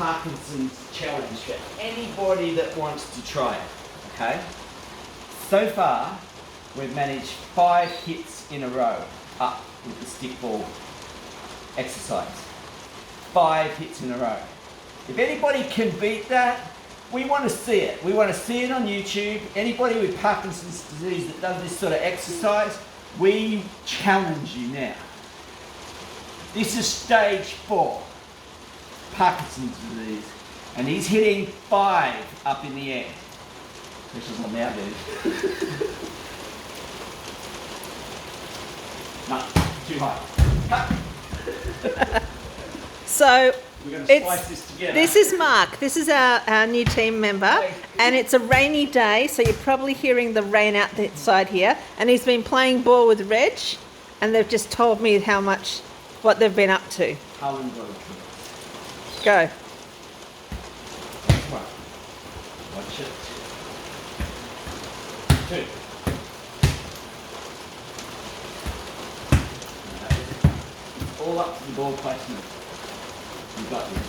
Parkinson's challenge for anybody that wants to try it, okay? So far, we've managed 5 hits in a row up with the stick ball exercise. 5 hits in a row. If anybody can beat that, we want to see it. We want to see it on YouTube. Anybody with Parkinson's disease that does this sort of exercise, we challenge you now. This is stage 4, Parkinson's disease. And he's hitting 5 up in the air. Pressure's on now, dude. No, too high. Cut. So We're going to splice this together. this is Mark. This is our new team member. And it's a rainy day, so you're probably hearing the rain outside here. And he's been playing ball with Reg, and they've just told me what they've been up to. Harlan got it. Go. Right. Watch it. 2. All up to the ball placement. You got this.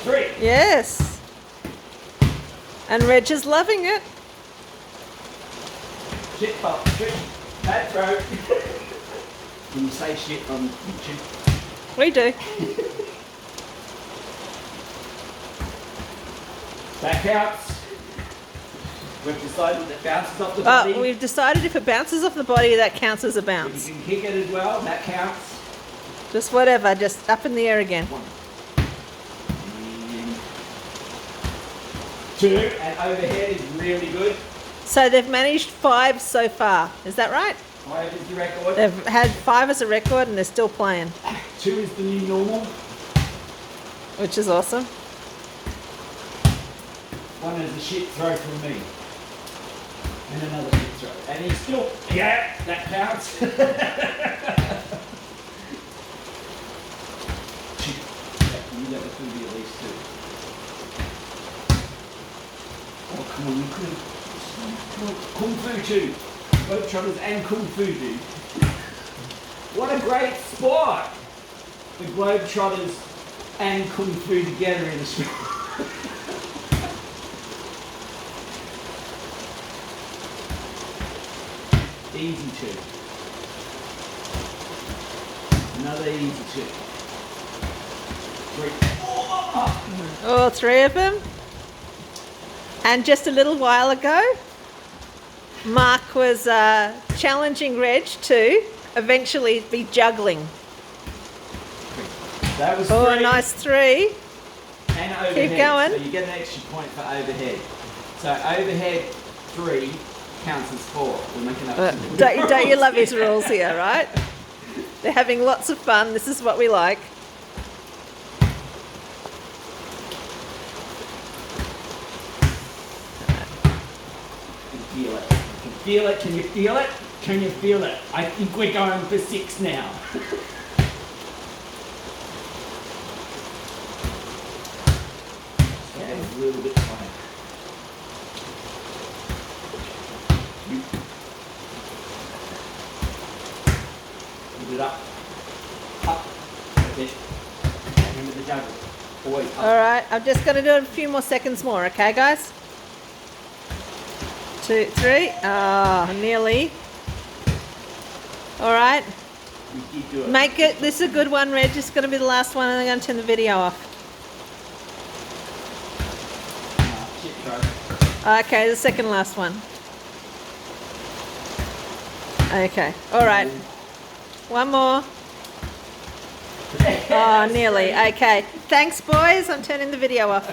3. Yes. And Reg is loving it. Shit pop. Shit. Bad throw. Can you say shit on YouTube? We do. That counts. We've decided that bounces off the body. We've decided if it bounces off the body, that counts as a If bounce. you can kick it as well, that counts. Just whatever, just up in the air again. 1. 2, and overhead is really good. So they've managed 5 so far. Is that right? 5 is the record. They've had 5 as a record and they're still playing, 2 is the new normal. which is awesome. 1 is a shit throw from me. And another shit throw. And he's still, yeah, that counts. You know it's going to be at least 2. Oh, come on, you could have. Kung Fu too. Globetrotters and Kung Fu, dude. What a great sport! The Globetrotters and Kung Fu together in a sport. Easy 2. Another easy 2. 3. All 3 of them. And just a little while ago, Mark was challenging Reg to eventually be juggling. That was 3. Oh, a nice 3. And overhead. Keep going. So you get an extra point for overhead. So overhead 3 counts as 4. We're making up. Don't you love his rules here, right? They're having lots of fun. This is what we like. Feel it. I can feel it. Can you feel it? Can you feel it? I think we're going for 6 now. Okay, a little bit tight. Put it up. Up. That's it. Remember the juggle. Always up. All right, I'm just going to do it a few more seconds more, okay, guys? 2, 3. Oh, nearly. All right. You keep doing it. Make it. This is a good one, Reg. This is going to be the last one, and I'm going to turn the video off. Shit throw. Okay, the second last one. Okay. All right. One more. Oh, nearly. Okay. Thanks, boys. I'm turning the video off.